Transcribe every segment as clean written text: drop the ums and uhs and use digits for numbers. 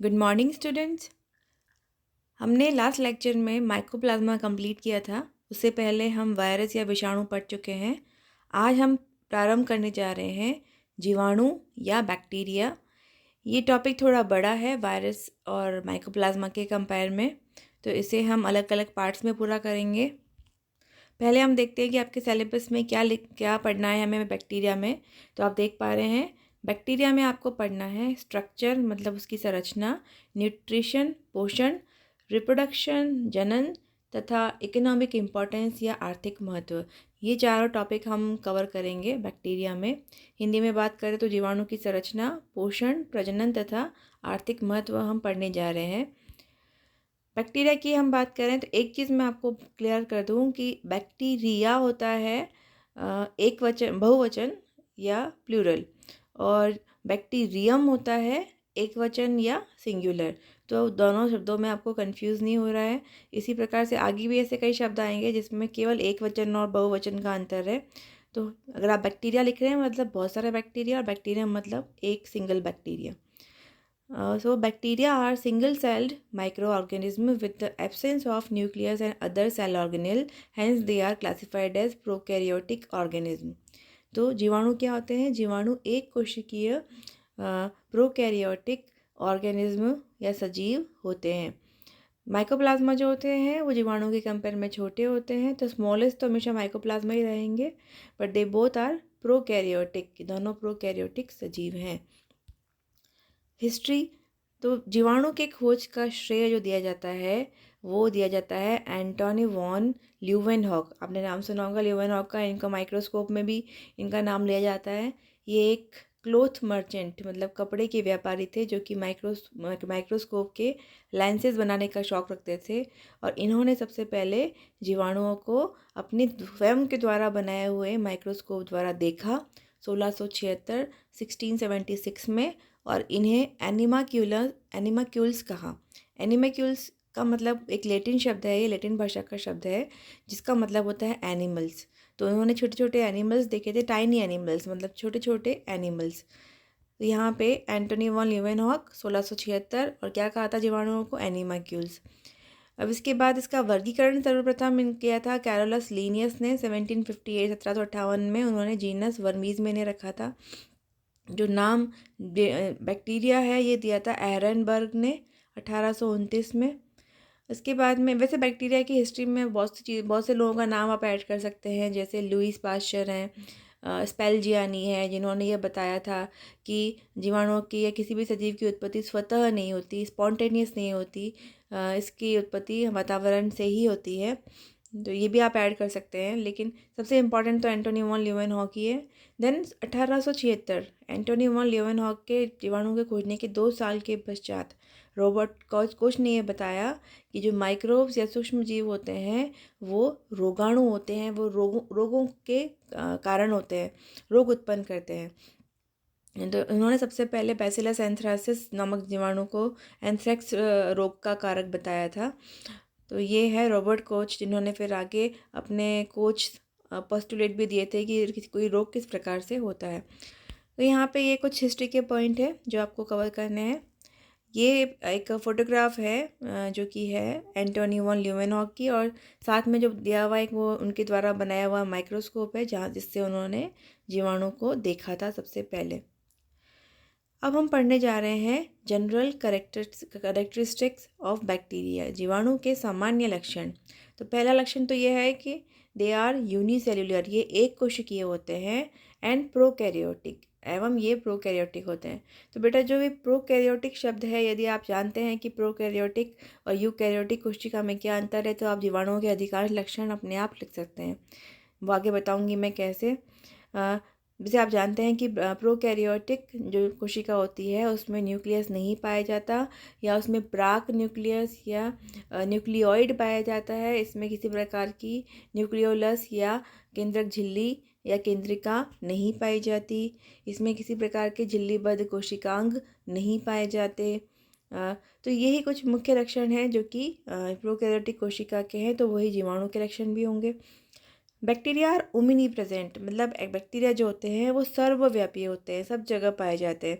Good morning students. हमने last lecture में mycoplasma complete किया था। उससे पहले हम वायरस या विषाणु पढ़ चुके हैं। आज हम प्रारंभ करने जा रहे हैं जीवाणु या बैक्टीरिया। ये टॉपिक थोड़ा बड़ा है वायरस और माइकोप्लाज्मा के कंपेयर में, तो इसे हम अलग अलग पार्ट्स में पूरा करेंगे। पहले हम देखते हैं कि आपके सिलेबस में क्या पढ़ना है हमें बैक्टीरिया में। तो आप देख पा रहे हैं बैक्टीरिया में आपको पढ़ना है स्ट्रक्चर मतलब उसकी संरचना, न्यूट्रिशन पोषण, रिप्रोडक्शन जनन तथा इकोनॉमिक इम्पोर्टेंस या आर्थिक महत्व। ये चारों टॉपिक हम कवर करेंगे बैक्टीरिया में। हिंदी में बात करें तो जीवाणु की संरचना, पोषण, प्रजनन तथा आर्थिक महत्व हम पढ़ने जा रहे हैं। बैक्टीरिया की हम बात करें तो एक चीज़ मैं आपको क्लियर कर दूं कि बैक्टीरिया होता है एक वचन बहुवचन या प्लूरल, और बैक्टीरियम होता है एक वचन या सिंगुलर। तो दोनों शब्दों में आपको कंफ्यूज नहीं हो रहा है। इसी प्रकार से आगे भी ऐसे कई शब्द आएंगे जिसमें केवल एक वचन और बहुवचन का अंतर है। तो अगर आप बैक्टीरिया लिख रहे हैं मतलब बहुत सारे बैक्टीरिया, और बैक्टीरियम मतलब एक single bacteria. So bacteria are single-celled microorganisms with the absence of nucleus and other cell organelle. Hence they are classified as prokaryotic organism. तो जीवाणु क्या होते हैं? जीवाणु एक कोशिकीय प्रोकैरियोटिक ऑर्गेनिज्म या सजीव होते हैं। माइकोप्लाज्मा जो होते हैं वो जीवाणु के कंपेयर में छोटे होते हैं, तो स्मॉलेस्ट तो हमेशा माइकोप्लाज्मा ही रहेंगे, but they both are prokaryotic, दोनों प्रोकैरियोटिक सजीव हैं। हिस्ट्री, तो जीवाणु के खोज का श्रेय जो दिया जाता है वो दिया जाता है एंटोनी वॉन ल्यूवेनहॉक। आपने नाम सुना होगा ल्यूवेनहॉक का। इनका माइक्रोस्कोप में भी इनका नाम लिया जाता है। ये एक क्लोथ मर्चेंट मतलब कपड़े के व्यापारी थे जो कि माइक्रोस्कोप के लेंसेज बनाने का शौक़ रखते थे, और इन्होंने सबसे पहले जीवाणुओं को अपने स्वयं के द्वारा बनाए हुए माइक्रोस्कोप द्वारा देखा 1676 1676 में, और इन्हें एनिमाक्यूल्स कहा। एनिमाक्यूल्स का मतलब एक लैटिन शब्द है, ये लैटिन भाषा का शब्द है जिसका मतलब होता है एनिमल्स। तो उन्होंने छोटे छोटे एनिमल्स देखे थे, टाइनी एनिमल्स मतलब छोटे छोटे एनिमल्स। तो यहाँ पे एंटोनी वॉन ल्यूवेनहॉक 1676 और क्या कहा था जीवाणुओं को? एनिमाक्यूल्स। अब इसके बाद इसका वर्गीकरण सर्वप्रथम किया था कैरोलस लीनियस ने 1758 1758 में। उन्होंने जीनस वर्मीज में ने रखा था। जो नाम बैक्टीरिया है ये दिया था एहरनबर्ग ने 1829 में। इसके बाद में वैसे बैक्टीरिया की हिस्ट्री में बहुत से लोगों का नाम आप ऐड कर सकते हैं, जैसे लुईस पास्चर हैं, स्पेल्जियानी है जिन्होंने ये बताया था कि जीवाणुओं की या किसी भी सजीव की उत्पत्ति स्वतः नहीं होती, स्पॉन्टेनियस नहीं होती, इसकी उत्पत्ति वातावरण से ही होती है। तो ये भी आप ऐड कर सकते हैं, लेकिन सबसे इम्पॉर्टेंट तो एंटोनी वॉन ल्यूवेनहॉक ही है। देन 1876 एंटोनी वॉन ल्यूवेनहॉक के जीवाणु के खोजने के 2 साल के पश्चात रॉबर्ट कोच ने यह बताया कि जो माइक्रोब्स या सूक्ष्म जीव होते हैं वो रोगाणु होते हैं, वो रोगों के कारण होते हैं, रोग उत्पन्न करते हैं। तो उन्होंने सबसे पहले बैसिलस एंथ्रासिस नामक जीवाणु को एंथ्रेक्स रोग का कारक बताया था। तो ये है रॉबर्ट कोच, जिन्होंने फिर आगे अपने कोच पोस्टुलेट भी दिए थे कि कोई रोग किस प्रकार से होता है। तो यहाँ पे ये कुछ हिस्ट्री के पॉइंट है जो आपको कवर करने हैं। ये एक फोटोग्राफ है जो कि है एंटोनी वॉन ल्यूवेनहॉक की, और साथ में जो दिया हुआ एक वो उनके द्वारा बनाया हुआ माइक्रोस्कोप है जहाँ जिससे उन्होंने जीवाणु को देखा था सबसे पहले। अब हम पढ़ने जा रहे हैं जनरल करेक्टरिस्टिक्स ऑफ बैक्टीरिया, जीवाणु के सामान्य लक्षण। तो पहला लक्षण तो यह है कि दे आर यूनिसेल्युलर, ये एक कोशिकीय होते हैं, एंड प्रोकैरियोटिक, एवं ये प्रोकैरियोटिक होते हैं। तो बेटा जो ये प्रोकैरियोटिक शब्द है, यदि आप जानते हैं कि प्रोकैरियोटिक और यूकैरियोटिक कोशिका में क्या अंतर है, तो आप जीवाणुओं के अधिकांश लक्षण अपने आप लिख सकते हैं। वो आगे बताऊंगी मैं कैसे। जैसे आप जानते हैं कि प्रोकैरियोटिक जो कोशिका होती है उसमें न्यूक्लियस नहीं पाया जाता, या उसमें प्राक न्यूक्लियस या न्यूक्लियोइड पाया जाता है। इसमें किसी प्रकार की न्यूक्लियोलस या केंद्रक झिल्ली या केंद्रिका नहीं पाई जाती। इसमें किसी प्रकार के झिल्लीबद्ध कोशिकांग नहीं पाए जाते। तो यही कुछ मुख्य लक्षण हैं जो कि प्रोकैरियोटिक कोशिका के हैं, तो वही जीवाणु के लक्षण भी होंगे। बैक्टीरिया आर ओमिनी प्रेजेंट, मतलब बैक्टीरिया जो होते हैं वो सर्वव्यापी होते हैं, सब जगह पाए जाते हैं।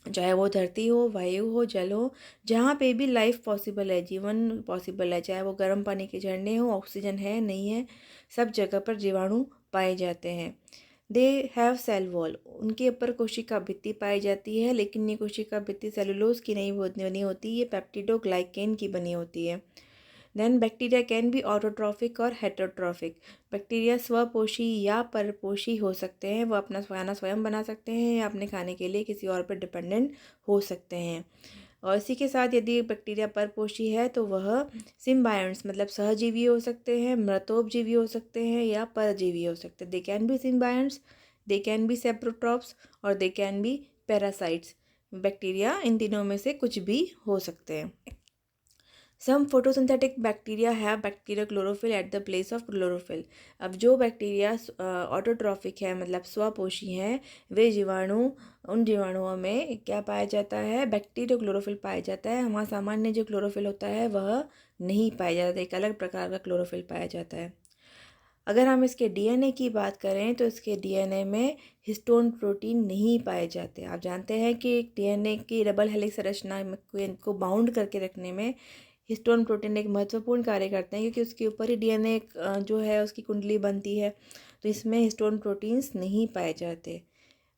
चाहे वो धरती हो, वायु हो, जल हो, जहाँ पे भी लाइफ पॉसिबल है, जीवन पॉसिबल है, चाहे वो गर्म पानी के झरने हो, ऑक्सीजन है नहीं है, सब जगह पर जीवाणु पाए जाते हैं। दे हैव सेल वॉल, उनके ऊपर कोशिका भित्ति पाई जाती है, लेकिन ये कोशिका भित्ति सेलुलोज की नहीं बनी होती, ये पेप्टिडोग्लाइकेन की बनी होती है। Then bacteria can be autotrophic और हेटरोट्रॉफिक। बैक्टीरिया स्वपोषी या परपोषी हो सकते हैं, वो अपना खाना स्वयं बना सकते हैं या अपने खाने के लिए किसी और पर डिपेंडेंट हो सकते हैं। और इसी के साथ यदि बैक्टीरिया परपोषी है तो वह सिम्बायंट्स मतलब सहजीवी हो सकते हैं, मृतोपजीवी हो सकते हैं या परजीवी हो सकते हैं। They can be symbionts, they can be saprotrophs और they can be parasites. Bacteria इन तीनों में से कुछ भी हो सकते हैं। सम फोटोसिंथेटिक बैक्टीरिया है bacteria chlorophyll at the place of chlorophyll. अब जो बैक्टीरिया ऑटोट्रॉफिक है मतलब स्वपोषी हैं, वे जीवाणु, उन जीवाणुओं में क्या पाया जाता है, बैक्टीरिया क्लोरोफिल पाया जाता है। हमारा सामान्य जो क्लोरोफिल होता है वह नहीं पाया जाता, एक अलग प्रकार का क्लोरोफिल पाया जाता है। अगर हम इसके डीएनए की बात करें तो इसके डीएनए में हिस्टोन प्रोटीन नहीं पाए जाते। आप जानते हैं कि डीएनए की डबल हेलिक्स संरचना को बाउंड करके रखने में हिस्टोन प्रोटीन एक महत्वपूर्ण कार्य करते हैं, क्योंकि उसके ऊपर ही डीएनए जो है उसकी कुंडली बनती है, तो इसमें हिस्टोन प्रोटीन्स नहीं पाए जाते।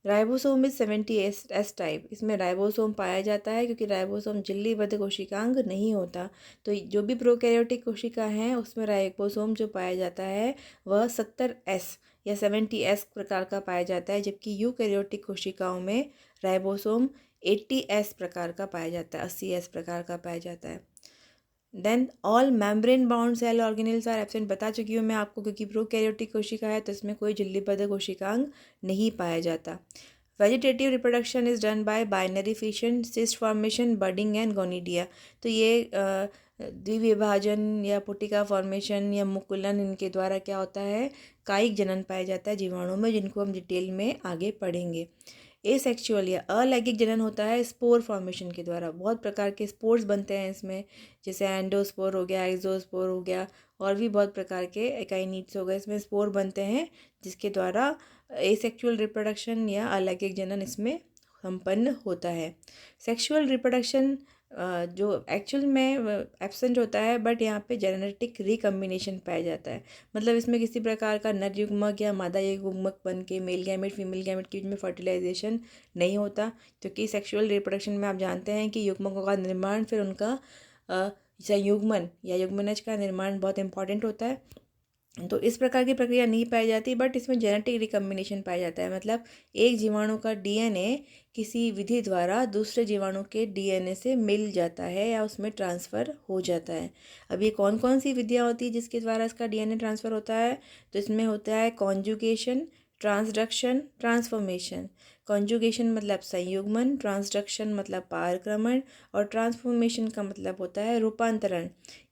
राइबोसोम इज 70S टाइप, इसमें राइबोसोम पाया जाता है क्योंकि राइबोसोम झिल्लीबद्ध कोशिकांग नहीं होता। तो जो भी प्रोकैरियोटिक कोशिका हैं उसमें राइबोसोम जो पाया जाता है वह 70S या 70S प्रकार का पाया जाता है, जबकि यूकैरियोटिक कोशिकाओं में राइबोसोम 80S प्रकार का पाया जाता है, 80S प्रकार का पाया जाता है। Then all membrane bound cell organelles are absent, बता चुकी हूँ मैं आपको, क्योंकि प्रोकैरियोटिक कोशिका है तो इसमें कोई झिल्लीबद्ध कोशिकांग नहीं पाया जाता। Vegetative reproduction is done by binary fission, cyst formation, budding and gonidia. तो ये द्विविभाजन या पुटिका फॉर्मेशन या मुकुलन, इनके द्वारा क्या होता है, कायिक जनन पाया जाता है जीवाणु में, जिनको हम डिटेल में आगे पढ़ेंगे। एसेक्सुअल या अलैंगिक जनन होता है स्पोर फॉर्मेशन के द्वारा। बहुत प्रकार के स्पोर्स बनते हैं इसमें, जैसे एंडोस्पोर हो गया, एक्सोस्पोर हो गया, और भी बहुत प्रकार के एकाइनिट्स हो गए, इसमें स्पोर बनते हैं जिसके द्वारा एसेक्सुअल रिप्रोडक्शन या अलैंगिक जनन इसमें संपन्न होता है। सेक्सुअल रिप्रोडक्शन जो एक्चुअल में एब्सेंट होता है, बट यहाँ पे जेनेटिक रिकम्बिनेशन पाया जाता है। मतलब इसमें किसी प्रकार का नर युग्मक या मादा युग्मक बन के मेल गैमेट फीमेल गैमेट के बीच में फर्टिलाइजेशन नहीं होता, क्योंकि सेक्सुअल रिप्रोडक्शन में आप जानते हैं कि युग्मकों का निर्माण, फिर उनका संयुग्मन या युग्मनज का निर्माण बहुत इंपॉर्टेंट होता है। तो इस प्रकार की प्रक्रिया नहीं पाई जाती, बट इसमें जेनेटिक रिकम्बिनेशन पाया जाता है। मतलब एक जीवाणु का डीएनए किसी विधि द्वारा दूसरे जीवाणु के डीएनए से मिल जाता है या उसमें ट्रांसफ़र हो जाता है। अब ये कौन कौन सी विधियाँ होती है जिसके द्वारा इसका डीएनए ट्रांसफ़र होता है, तो इसमें होता है कॉन्जुगेशन, ट्रांसडक्शन, ट्रांसफॉर्मेशन। कॉन्जुगेशन मतलब संयुग्मन, ट्रांसडक्शन मतलब पारक्रमण, और ट्रांसफॉर्मेशन का मतलब होता है रूपांतरण।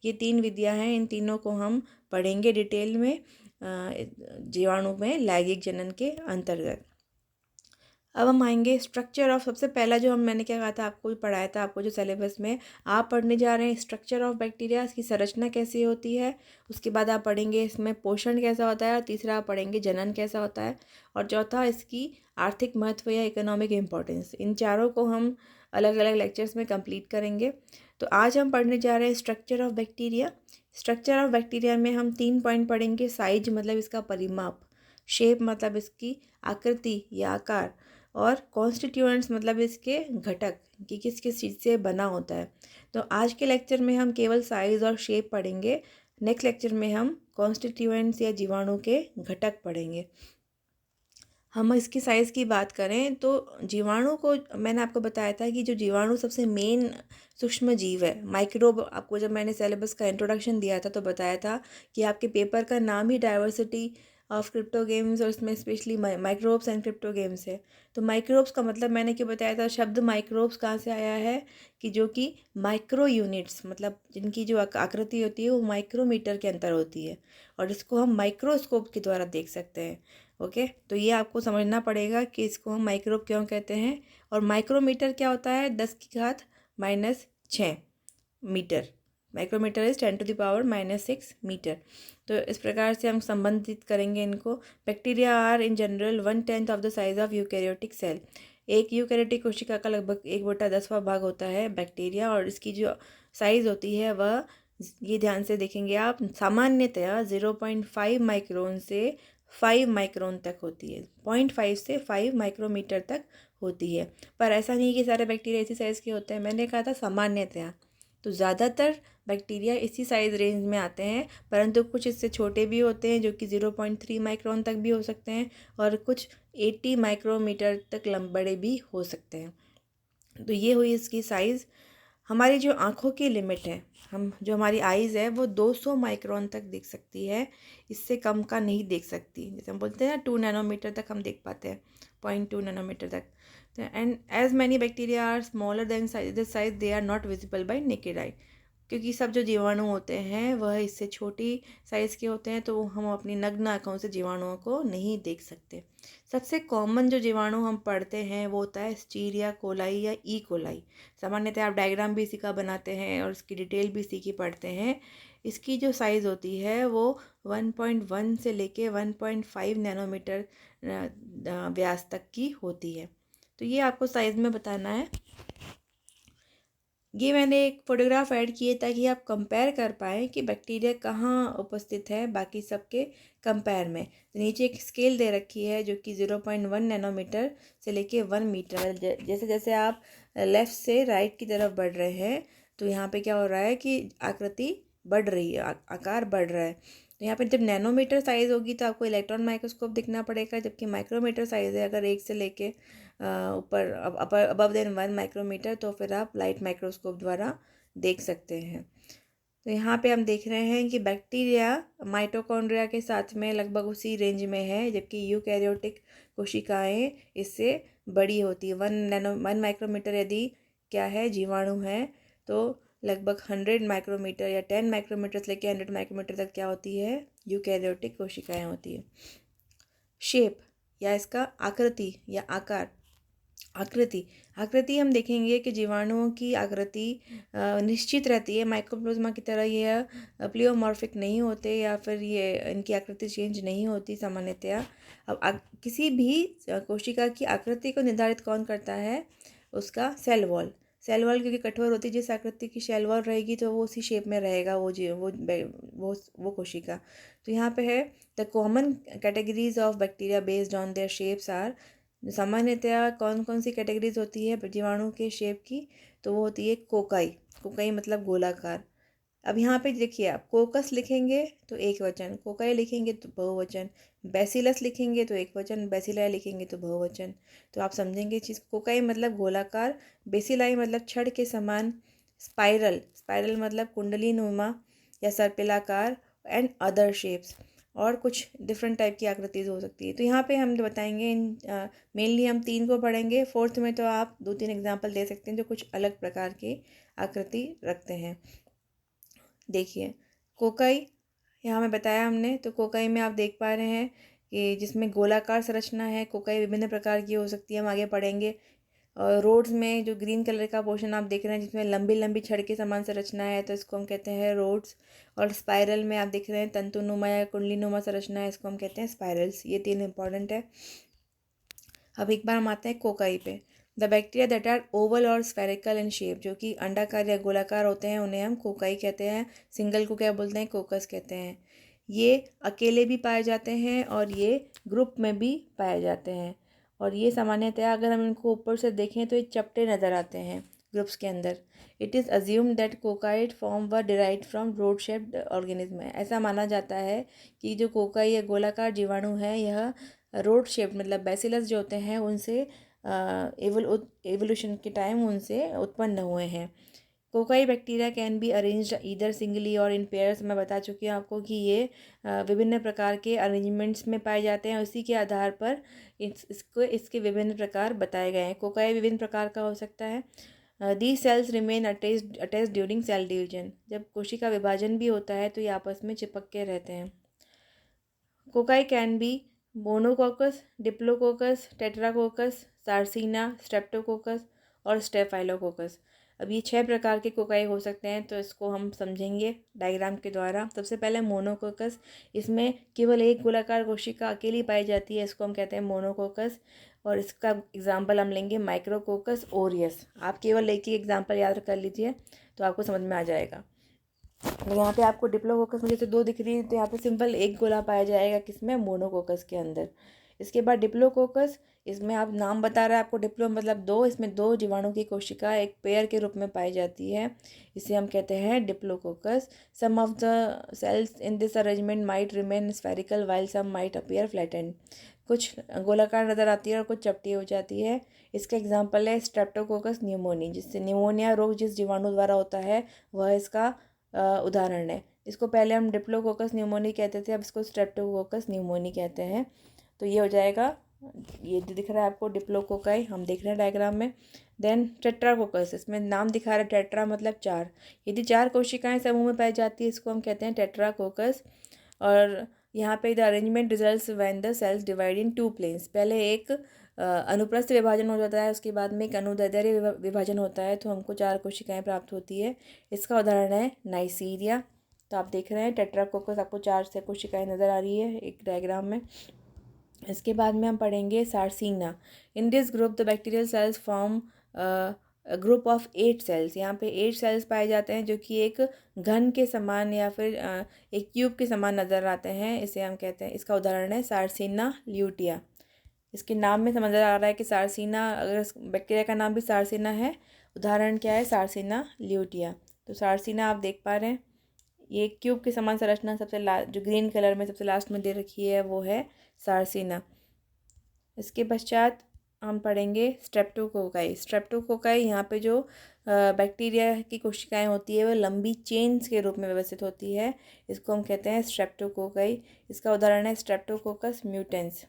ये 3 विधियाँ हैं, इन तीनों को हम पढ़ेंगे डिटेल में जीवाणु में लैंगिक जनन के अंतर्गत। अब हम आएंगे स्ट्रक्चर ऑफ, सबसे पहला जो मैंने क्या कहा था, आपको भी पढ़ाया था, आपको जो सिलेबस में आप पढ़ने जा रहे हैं स्ट्रक्चर ऑफ बैक्टीरिया, इसकी संरचना कैसी होती है। उसके बाद आप पढ़ेंगे इसमें पोषण कैसा होता है, और तीसरा आप पढ़ेंगे जनन कैसा होता है, और चौथा इसकी आर्थिक महत्व या इकोनॉमिक इम्पोर्टेंस। इन चारों को हम अलग अलग लेक्चर्स में कंप्लीट करेंगे। तो आज हम पढ़ने जा रहे हैं structure of bacteria. Structure of bacteria में हम 3 पॉइंट पढ़ेंगे। साइज मतलब इसका परिमाप, शेप मतलब इसकी आकृति या आकार, और कॉन्स्टिट्यूएंट्स मतलब इसके घटक कि किस किस चीज़ से बना होता है। तो आज के लेक्चर में हम केवल साइज़ और शेप पढ़ेंगे। नेक्स्ट लेक्चर में हम कॉन्स्टिट्यूएंट्स या जीवाणु के घटक पढ़ेंगे। हम इसकी साइज़ की बात करें तो जीवाणु को, मैंने आपको बताया था कि जो जीवाणु सबसे मेन सूक्ष्म जीव है, माइक्रोब। आपको जब मैंने सिलेबस का इंट्रोडक्शन दिया था तो बताया था कि आपके पेपर का नाम ही डाइवर्सिटी ऑफ क्रिप्टोगेम्स, और इसमें स्पेशली माइक्रोब्स एंड क्रिप्टोगेम्स है। तो माइक्रोब्स का मतलब मैंने क्या बताया था, शब्द माइक्रोब्स कहाँ से आया है कि जो कि माइक्रो यूनिट्स, मतलब जिनकी जो आकृति होती है वो माइक्रोमीटर के अंदर होती है, और इसको हम माइक्रोस्कोप के द्वारा देख सकते हैं। ओके, तो ये आपको समझना पड़ेगा कि इसको हम माइक्रोब क्यों कहते हैं। और माइक्रोमीटर क्या होता है, 10⁻⁻6 मीटर। Micrometer is 10⁻⁻6 metre. तो इस प्रकार से हम संबंधित करेंगे इनको। Bacteria are in general 1/10 of the size of eukaryotic cell. एक यूकैरियोटिक कोशिका का लगभग 1/10वां भाग होता है बैक्टीरिया, और इसकी जो साइज़ होती है वह, ये ध्यान से देखेंगे आप, सामान्यतया 0.5 माइक्रोन से 5 माइक्रोन तक होती है। 0.5 से 5 माइक्रोमीटर तक होती है। पर ऐसा नहीं कि सारे बैक्टीरिया इसी साइज़ के होते हैं, मैंने कहा था सामान्यतया। तो ज़्यादातर बैक्टीरिया इसी साइज़ रेंज में आते हैं, परंतु कुछ इससे छोटे भी होते हैं जो कि 0.3 माइक्रोन तक भी हो सकते हैं, और कुछ 80 माइक्रोमीटर तक बड़े भी हो सकते हैं। तो ये हुई इसकी साइज़। हमारी जो आँखों की लिमिट है, हमारी आइज़ है वो 200 माइक्रोन तक देख सकती है, इससे कम का नहीं देख सकती। जैसे हम बोलते हैं ना 2 नैनोमीटर तक हम देख पाते हैं, 0.2 नैनोमीटर तक। तो and as many bacteria are smaller than this size, they are not visible by naked eye. क्योंकि सब जो जीवाणु होते हैं वह इससे छोटी साइज़ के होते हैं, तो हम अपनी नग्न आँखों से जीवाणुओं को नहीं देख सकते। सबसे कॉमन जो जीवाणु हम पढ़ते हैं वो होता है स्टीरिया कोलाई या ई कोलाई। सामान्यतः आप डायग्राम भी इसी का बनाते हैं और इसकी डिटेल भी इसी की पढ़ते हैं। इसकी जो साइज़ होती है वो 1.1 से लेके 1.5 नैनोमीटर व्यास तक की होती है। तो ये आपको साइज़ में बताना है। ये मैंने एक फ़ोटोग्राफ ऐड किए ताकि आप कंपेयर कर पाएँ कि बैक्टीरिया कहाँ उपस्थित है बाकी सबके कंपेयर में। तो नीचे एक स्केल दे रखी है जो कि 0.1 नैनोमीटर से लेके 1 मीटर। जैसे जैसे आप लेफ़्ट से राइट की तरफ बढ़ रहे हैं, तो यहाँ पे क्या हो रहा है कि आकृति बढ़ रही है, आकार बढ़ रहा है। तो यहाँ पे जब नैनोमीटर साइज़ होगी तो आपको इलेक्ट्रॉन माइक्रोस्कोप दिखना पड़ेगा, जबकि माइक्रोमीटर साइज़ है अगर 1 से लेके ऊपर अबव देन 1 माइक्रोमीटर, तो फिर आप लाइट माइक्रोस्कोप द्वारा देख सकते हैं। तो यहाँ पे हम देख रहे हैं कि बैक्टीरिया माइटोकॉन्ड्रिया के साथ में लगभग उसी रेंज में है, जबकि यूकैरियोटिक कोशिकाएं इससे बड़ी होती है। 1 माइक्रोमीटर यदि क्या है जीवाणु है, तो लगभग 100 माइक्रोमीटर या 10 माइक्रोमीटर से लेकर 100 माइक्रोमीटर तक क्या होती है, यूकैरियोटिक कोशिकाएं होती है। शेप या इसका आकृति या आकार। आकृति हम देखेंगे कि जीवाणुओं की आकृति निश्चित रहती है। माइकोप्लाज्मा की तरह यह प्लियोमॉर्फिक नहीं होते, या फिर ये इनकी आकृति चेंज नहीं होती सामान्यतया। अब किसी भी कोशिका की आकृति को निर्धारित कौन करता है, उसका सेल वॉल। सेल वॉल क्योंकि कठोर होती है, जिस आकृति की सेल वॉल रहेगी तो वो उसी शेप में रहेगा वो कोशिका। तो यहाँ पे है the common categories of bacteria based on their shapes are. सामान्यतया कौन कौन सी कैटेगरीज होती है जीवाणु के शेप की, तो वो होती है कोकाई मतलब गोलाकार। अब यहाँ पे देखिए, आप कोकस लिखेंगे तो एक वचन, कोकाई लिखेंगे तो बहुवचन, बैसिलस लिखेंगे तो एक वचन, बैसिलाई लिखेंगे तो बहुवचन। तो आप समझेंगे चीज़। कोकाई मतलब गोलाकार, बेसिलाई मतलब छड़ के समान, स्पाइरल मतलब कुंडली नुमा या सर्पिलाकार, एंड अदर शेप्स, और कुछ डिफरेंट टाइप की आकृति हो सकती है। तो यहाँ पे हम बताएंगे मेनली हम 3 को पढ़ेंगे। 4th में तो आप 2-3 एग्जाम्पल दे सकते हैं जो कुछ अलग प्रकार की आकृति रखते हैं। देखिए कोकाई, यहाँ में बताया हमने, तो कोकाई में आप देख पा रहे हैं कि जिसमें गोलाकार संरचना है। कोकाई विभिन्न प्रकार की हो सकती है, हम आगे पढ़ेंगे। और रोड्स में जो ग्रीन कलर का पोर्शन आप देख रहे हैं जिसमें लंबी लंबी छड़ के समान संरचना है, तो इसको हम कहते हैं रोड्स। और स्पाइरल में आप देख रहे हैं तंतुनुमा या कुंडलीनुमा संरचना है, इसको हम कहते हैं स्पाइरल्स। ये 3 इंपॉर्टेंट है। अब एक बार हम आते हैं कोकाई पे। The bacteria that are oval और स्फेरिकल इन शेप, जो कि अंडाकार या गोलाकार होते हैं, उन्हें हम कोकाई कहते हैं। सिंगल को क्या बोलते हैं, कोकस कहते हैं। ये अकेले भी पाए जाते हैं और ये ग्रुप में भी पाए जाते हैं। और ये सामान्यतया अगर हम इनको ऊपर से देखें तो ये चपटे नज़र आते हैं ग्रुप्स के अंदर। It is assumed that coccoid form व derived from rod shaped organism है। ऐसा माना जाता है कि जो कोकाई या गोलाकार जीवाणु है, यह रोड शेप मतलब बैसिलस जो होते हैं उनसे एवोल्यूशन के टाइम उनसे उत्पन्न हुए हैं। Cocci bacteria can be arranged either singly और इन पेयर्स। मैं बता चुकी हूँ आपको कि ये विभिन्न प्रकार के अरेंजमेंट्स में पाए जाते हैं। उसी के आधार पर इसके विभिन्न प्रकार बताए गए हैं। कोकाई विभिन्न प्रकार का हो सकता है। These cells remain attached during cell division. जब कोशिका विभाजन भी होता है तो ये आपस में चिपक के रहते हैं। Cocci can be monococcus, diplococcus, tetracoccus, sarcina, streptococcus और स्टेफाइलोकोकस। अब ये 6 प्रकार के कोकाई हो सकते हैं, तो इसको हम समझेंगे डायग्राम के द्वारा। सबसे पहले मोनोकोकस, इसमें केवल एक गोलाकार कोशिका अकेली पाई जाती है, इसको हम कहते हैं मोनोकोकस। और इसका एग्जाम्पल हम लेंगे माइक्रोकोकस ओरियस। आप केवल एक ही एग्जाम्पल याद कर लीजिए तो आपको समझ में आ जाएगा। यहाँ पे आपको डिप्लोकोकस में जैसे 2 दिख रही है, तो यहाँ पे सिंपल एक गोला पाया जाएगा किसमें, मोनोकोकस के अंदर। इसके बाद डिप्लोकोकस, इसमें आप नाम बता रहा है आपको, डिप्लो मतलब 2, इसमें 2 जीवाणु की कोशिका एक पेयर के रूप में पाई जाती है, इसे हम कहते हैं diplococcus. Some of the cells in this arrangement might remain spherical while some might appear flattened. कुछ गोलाकार नज़र आती है और कुछ चपटी हो जाती है। इसका एग्जाम्पल है स्ट्रेप्टोकोकस न्यूमोनी, जिससे न्यूमोनिया रोग जिस जीवाणु द्वारा होता है वह इसका उदाहरण है। इसको पहले हम डिप्लोकोकस न्यूमोनी कहते थे, अब इसको स्ट्रेप्टोकोकस न्यूमोनी कहते हैं। तो ये हो जाएगा, ये जो दिख रहा है आपको डिप्लोकोकाई, हम देख रहे हैं डायग्राम में। देन टेट्राकोकस, इसमें नाम दिखा रहा है टेट्रा मतलब 4। यदि 4 कोशिकाएं समूह में पाई जाती है इसको हम कहते हैं टेट्राकोकस। और यहाँ पे the arrangement results when the cells divide in 2 planes. पहले एक अनुप्रस्थ विभाजन हो जाता है, उसके बाद में एक अनुदैर्ध्य विभाजन होता है, तो हमको 4 कोशिकाएं प्राप्त होती है। इसका उदाहरण है नाइसीरिया। तो आप देख रहे हैं टेट्राकोकस, आपको 4 से कोशिकाएं नज़र आ रही है एक डायग्राम में। इसके बाद में हम पढ़ेंगे sarcina. In this group the bacterial cells form group of 8 cells. यहाँ पे 8 सेल्स पाए जाते हैं जो कि एक घन के समान या फिर एक क्यूब के समान नज़र आते हैं, इसे हम कहते हैं, इसका उदाहरण है सार्सिना ल्यूटिया। इसके नाम में समझ आ रहा है कि सार्सिना, अगर बैक्टीरिया का नाम भी सार्सिना है, उदाहरण क्या है, सार्सिना ल्यूटिया। तो सार्सिना आप देख पा रहे हैं, ये क्यूब के समान संरचना सबसे जो ग्रीन कलर में सबसे लास्ट में दे रखी है वो है सार्सिना। इसके पश्चात हम पढ़ेंगे स्ट्रेप्टोकोकाई। स्ट्रेप्टोकोकाई, यहाँ पे जो बैक्टीरिया की कोशिकाएं होती है वो लंबी चेन्स के रूप में व्यवस्थित होती है, इसको हम कहते हैं स्ट्रेप्टोकोकाई। इसका उदाहरण है streptococcus mutans,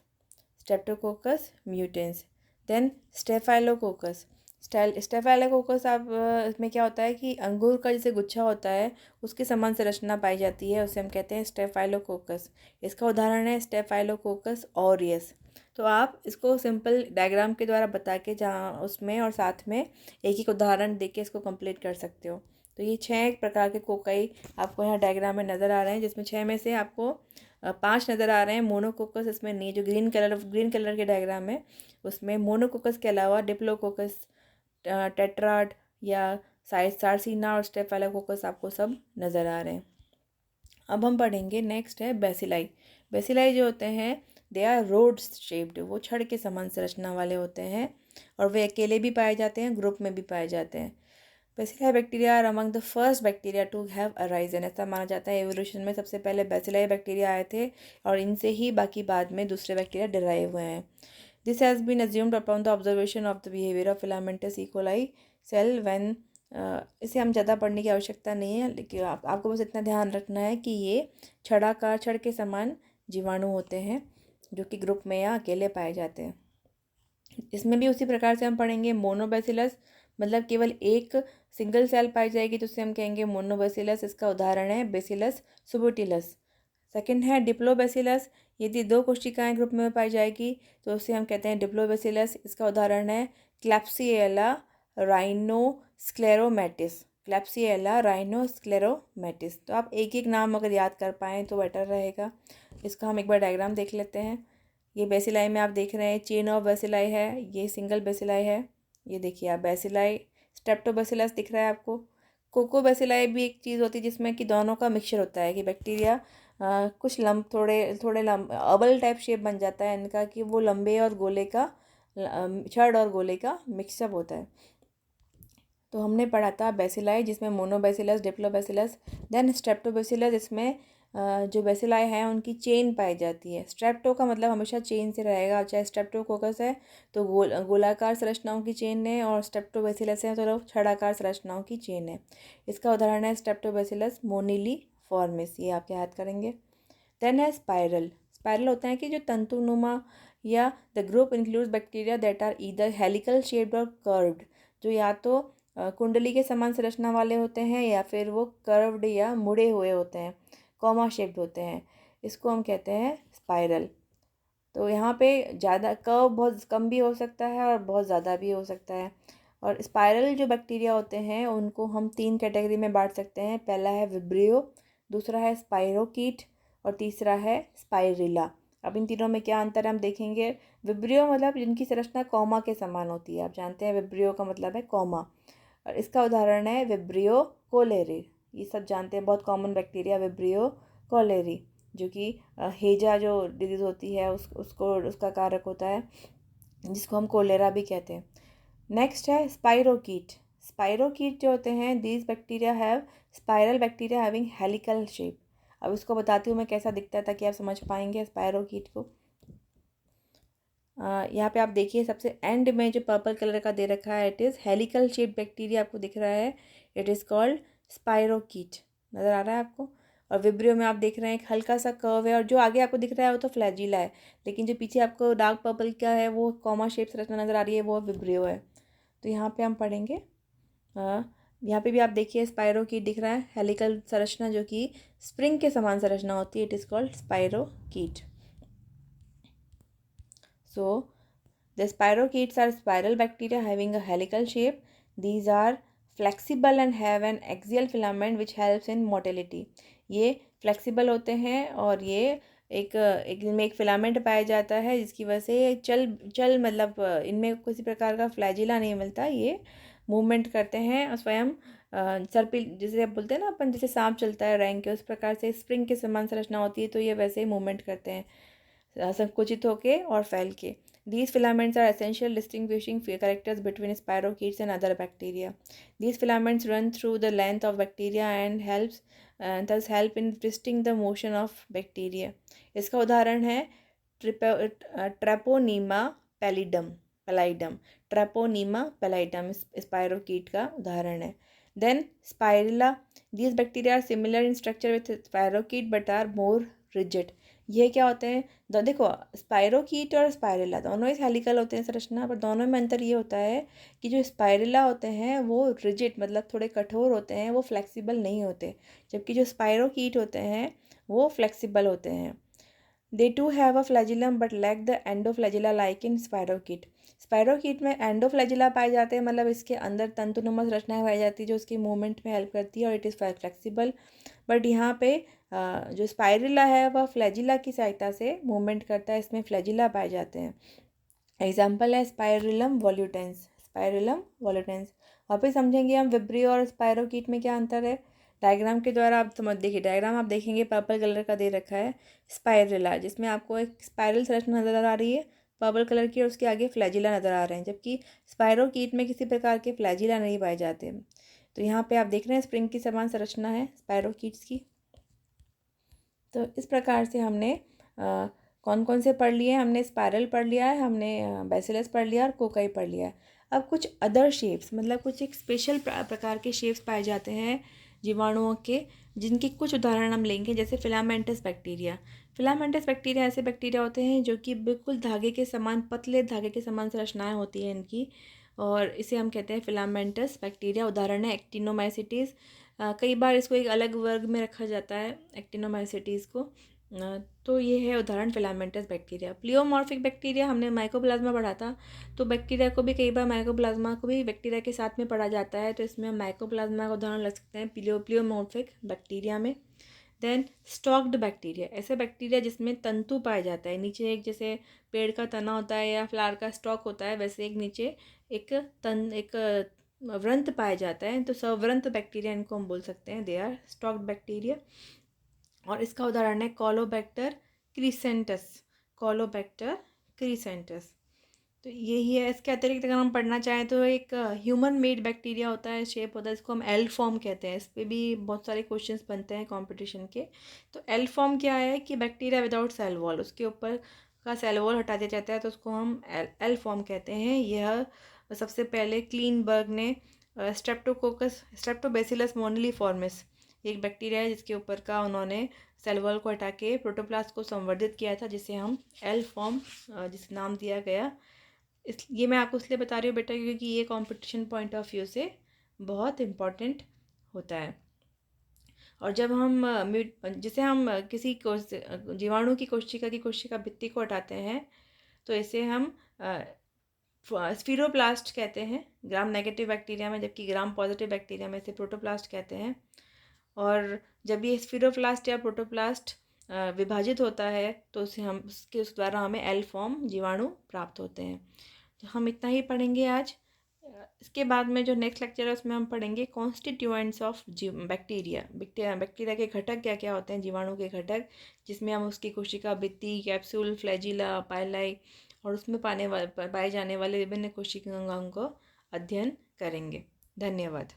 streptococcus mutans. Then staphylococcus. Staphylococcus, आप इसमें क्या होता है कि अंगूर का जैसे गुच्छा होता है उसके समान संरचना पाई जाती है, उसे हम कहते हैं स्टेफाइलोकोकस। इसका उदाहरण है स्टेफाइलोकोकस ऑरियस। तो आप इसको सिंपल डायग्राम के द्वारा बता के जहाँ उसमें और साथ में एक एक उदाहरण दे के इसको कंप्लीट कर सकते हो। तो ये 6 प्रकार के कोकाई आपको यहाँ डायग्राम में नज़र आ रहे हैं, जिसमें 6 में से आपको 5 नज़र आ रहे हैं मोनोकोकस। इसमें नहीं, जो ग्रीन कलर के डायग्राम है उसमें मोनोकोकस के अलावा डिप्लोकोकस, टेट्राड या सार्सिना और स्टेफाइलोकोकस आपको सब नज़र आ रहे हैं। अब हम पढ़ेंगे, नेक्स्ट है बेसिलाई। बेसिलाई जो होते हैं दे आर रोड शेप्ड, वो छड़ के समान संरचना वाले होते हैं और वे अकेले भी पाए जाते हैं, ग्रुप में भी पाए जाते हैं। Bacilli bacteria are among the first bacteria to have arisen. ऐसा माना जाता है एवोल्यूशन में सबसे पहले बेसिलाई बैक्टीरिया आए थे और इनसे ही बाकी बाद में दूसरे बैक्टीरिया डिराइव हुए हैं। This has been assumed upon the observation of the behaviour of filamentous E coli cell when. इसे हम ज़्यादा पढ़ने की आवश्यकता नहीं है, लेकिन आपको बस इतना ध्यान रखना है कि ये छड़ के समान जीवाणु होते हैं जो कि ग्रुप में या अकेले पाए जाते हैं। इसमें भी उसी प्रकार से हम पढ़ेंगे मोनोबैसिलस, मतलब केवल एक सिंगल सेल पाई जाएगी तो उसे हम कहेंगे मोनोबैसिलस। इसका उदाहरण है बेसिलस सुबुटिलस। सेकंड है डिप्लोबैसिलस, यदि 2 कोशिकाएं ग्रुप में पाई जाएगी तो उसे हम कहते हैं डिप्लोबैसिलस। इसका उदाहरण है क्लैप्सिएला राइनोस्क्लेरोमैटिस, क्लैप्सिएला राइनोस्क्लेरोमैटिस। तो आप एक एक नाम अगर याद कर पाएँ तो बेटर रहेगा। इसका हम एक बार डायग्राम देख लेते हैं। ये बेसिलाई में आप देख रहे हैं चेन ऑफ बेसिलाई है, ये सिंगल बेसिलाई है, ये देखिए आप बेसिलाई। स्ट्रेप्टोबैसिलस दिख रहा है आपको। कोकोबैसिलाई भी एक चीज़ होती है जिसमें कि दोनों का मिक्सचर होता है, कि बैक्टीरिया कुछ थोड़े अबल टाइप शेप बन जाता है इनका, कि वो लंबे और गोले का छड़ और गोले का मिक्सअप होता है। तो हमने पढ़ा था बेसिलाई जिसमें मोनोबैसिलस, डिप्लोबैसिलस। देन स्ट्रेप्टोबैसिलस, इसमें जो बेसिलाई हैं उनकी चेन पाई जाती है। स्ट्रेप्टो का मतलब हमेशा चेन से रहेगा, चाहे स्ट्रेप्टोकोकस है तो गोलाकार संरचनाओं की चेन है, और स्ट्रेप्टोबैसिलस है तो छड़ाकार संरचनाओं की चेन है। इसका उदाहरण है स्ट्रेप्टोबैसिलस मोनिली फॉर्मिस, ये आप याद करेंगे। देन है स्पाइरल। स्पाइरल होता है कि जो तंतुनुमा, या the group includes bacteria that are either helical shaped और कर्व्ड, जो या तो कुंडली के समान संरचना वाले होते हैं या फिर वो कर्व्ड या मुड़े हुए होते हैं, कॉमा शेप्ड होते हैं, इसको हम कहते हैं स्पाइरल। तो यहाँ पे ज़्यादा कर्व बहुत कम भी हो सकता है और बहुत ज़्यादा भी हो सकता है। और स्पाइरल जो बैक्टीरिया होते हैं उनको हम 3 कैटेगरी में बांट सकते हैं। पहला है विब्रियो, दूसरा है स्पाइरोकीट और तीसरा है स्पाइरिला। अब इन तीनों में क्या अंतर है हम देखेंगे। विब्रियो मतलब जिनकी संरचना कॉमा के समान होती है, आप जानते हैं विब्रियो का मतलब है कॉमा, और इसका उदाहरण है विब्रियो कोलेरी। ये सब जानते हैं, बहुत कॉमन बैक्टीरिया विब्रियो कोलेरी, जो कि हेजा जो डिजीज़ होती है उसको उसका कारक होता है, जिसको हम कोलेरा भी कहते हैं। नेक्स्ट है स्पाइरोकीट। स्पाइरोकीट जो होते हैं, these bacteria have spiral bacteria having helical shape. अब इसको बताती हूँ मैं कैसा दिखता है ताकि आप समझ पाएंगे स्पाइरोकीट को। यहाँ पे आप देखिए सबसे एंड में जो पर्पल कलर का दे रखा है, it is helical shape bacteria आपको दिख रहा है, इट इज़ कॉल्ड स्पाइरोकीट। नज़र आ रहा है आपको। और विब्रियो में आप देख रहे हैं एक हल्का सा कर्व है, और जो आगे आपको दिख रहा है वो तो फ्लैजिला है, लेकिन जो पीछे आपको डार्क पर्पल का है वो कॉमा शेप संरचना नज़र आ रही है, वो विब्रियो है। तो यहाँ पे हम पढ़ेंगे, यहाँ पे भी आप देखिए स्पाइरोकीट दिख रहा है, हेलिकल संरचना जो कि स्प्रिंग के समान संरचना होती है, it is called spirochete. So, the spirochetes are spiral bacteria having a helical shape. These are flexible and have an axial filament which helps in motility. ये flexible होते हैं और ये इनमें एक फिलामेंट पाया जाता है जिसकी वजह से चल मतलब इनमें किसी प्रकार का फ्लैजिला नहीं मिलता, ये मूवमेंट करते हैं और स्वयं सर्पिल जैसे आप बोलते हैं ना अपन, जैसे सांप चलता है रैंक के, उस प्रकार से स्प्रिंग के समान संरचना होती है, तो ये वैसे ही मूवमेंट करते हैं संकुचित होके और फैल के। These filaments are essential distinguishing characters between spirochetes and other bacteria. These filaments run through the length of bacteria and thus help in twisting the motion of bacteria. इसका उदाहरण है ट्रेपोनीमा पैलिडम। ट्रेपोनीमा पैलिडम स्पाइरोकीट का उदाहरण है। Then spirilla. These bacteria are similar in structure with spirochete but are more rigid. ये क्या होते हैं, देखो स्पाइरोकीट और स्पाइरिला दोनों ही हेलिकल होते हैं संरचना, पर दोनों में अंतर ये होता है कि जो स्पाइरिला होते हैं वो रिजिड मतलब थोड़े कठोर होते हैं, वो फ्लेक्सिबल नहीं होते, जबकि जो स्पाइरोकीट होते हैं वो फ्लेक्सिबल होते हैं। They too have a flagellum but lack the endoflagella like in spirochete. Spirochete में एंडोफ्लैजिला पाए जाते हैं, मतलब इसके अंदर तंतुनुमा संरचनाएं पाई जाती है जो उसकी मूवमेंट में हेल्प करती है और इट इज़ फ्लेक्सिबल। बट यहाँ पे जो स्पाइरिला है वह फ्लैजिला की सहायता से मूवमेंट करता है, इसमें फ्लैजिला पाए जाते हैं। एग्जाम्पल है स्पाइरिलम वॉल्यूटेंस। स्पाइरिलम वॉल्यूटेंस। वापस समझेंगे हम विब्रियो और स्पाइरोकीट में क्या अंतर है। डायग्राम के द्वारा आप समझ देखिए, डायग्राम आप देखेंगे पर्पल कलर का दे रखा है स्पाइरिला, जिसमें आपको एक स्पाइरल संरचना नज़र आ रही है पर्पल कलर की, और उसके आगे फ्लैजिला नज़र आ रहे हैं, जबकि स्पाइरोकीट में किसी प्रकार के फ्लैजिला नहीं पाए जाते। तो यहाँ पे आप देख रहे हैं स्प्रिंग की समान संरचना है स्पाइरोकीट्स की। तो इस प्रकार से हमने कौन कौन से पढ़ लिए, हमने स्पायरल पढ़ लिया है, हमने बैसिलस पढ़ लिया और कोकाई पढ़ लिया है। अब कुछ अदर शेप्स मतलब कुछ एक स्पेशल प्रकार के शेप्स पाए जाते हैं जीवाणुओं के, जिनके कुछ उदाहरण हम लेंगे, जैसे फिलामेंटस बैक्टीरिया। फिलामेंटस बैक्टीरिया ऐसे बैक्टीरिया होते हैं जो कि बिल्कुल धागे के समान, पतले धागे के समान संरचनाएँ होती हैं इनकी, और इसे हम कहते हैं फिलामेंटस बैक्टीरिया। उदाहरण है एक्टिनोमाइसिटीज़। कई बार इसको एक अलग वर्ग में रखा जाता है एक्टिनोमाइसिटीज़ को। तो ये है उदाहरण फिलामेंटस बैक्टीरिया। प्लियोमॉर्फिक बैक्टीरिया हमने माइकोप्लाज्मा पढ़ा था, तो बैक्टीरिया को भी कई बार माइकोप्लाज्मा को भी बैक्टीरिया के साथ में पढ़ा जाता है, तो इसमें हम माइकोप्लाज्मा का उदाहरण लग सकते हैं प्लियोमॉर्फिक बैक्टीरिया में। देन स्टॉक्ड बैक्टीरिया, ऐसे बैक्टीरिया जिसमें तंतु पाया जाता है, नीचे एक जैसे पेड़ का तना होता है या फ्लावर का स्टॉक होता है, वैसे एक नीचे एक व्रंत पाया जाता है, तो सव्रंत बैक्टीरिया इनको हम बोल सकते हैं, दे आर स्टॉक्ड बैक्टीरिया। और इसका उदाहरण है कॉलोबैक्टर क्रीसेंटस। कॉलोबैक्टर क्रीसेंटस, तो यही है। इसके अतिरिक्त अगर हम पढ़ना चाहें तो एक ह्यूमन मेड बैक्टीरिया होता है, शेप होता है, इसको हम एल फॉर्म कहते हैं। इस पर भी बहुत सारे क्वेश्चंस बनते हैं कंपटीशन के। तो एल फॉर्म क्या है कि बैक्टीरिया विदाउट सेल वॉल, उसके ऊपर का सेल वॉल हटा दिया जाता है, तो उसको हम एल फॉर्म कहते हैं। यह सबसे पहले क्लीनबर्ग ने स्ट्रेप्टोबैसिलस मोनलीफॉर्मिस एक बैक्टीरिया है जिसके ऊपर का उन्होंने सेल वॉल को हटा के प्रोटोप्लास्ट को संवर्धित किया था, जिसे हम एल फॉर्म जिस नाम दिया गया। ये मैं आपको इसलिए बता रही हूँ बेटा क्योंकि ये कंपटीशन पॉइंट ऑफ व्यू से बहुत इम्पॉर्टेंट होता है। और जब हम जैसे हम किसी जीवाणु की कोशिका भित्ति को हटाते हैं, तो इसे हम स्फीरोप्लास्ट कहते हैं ग्राम नेगेटिव बैक्टीरिया में, जबकि ग्राम पॉजिटिव बैक्टीरिया में इसे प्रोटोप्लास्ट कहते हैं। और जब ये स्फीरोप्लास्ट या प्रोटोप्लास्ट विभाजित होता है तो उस द्वारा हमें एल फॉर्म जीवाणु प्राप्त होते हैं। तो हम इतना ही पढ़ेंगे आज। इसके बाद में जो नेक्स्ट लेक्चर है उसमें हम पढ़ेंगे कॉन्स्टिट्यूएंट्स ऑफ बैक्टीरिया। बैक्टीरिया के घटक क्या क्या होते हैं, जीवाणु के घटक, जिसमें हम उसकी कोशिका भित्ति, कैप्सूल, फ्लैजिला, पाइलाई और उसमें पाए जाने वाले विभिन्न कोशिकाओं को अध्ययन करेंगे। धन्यवाद।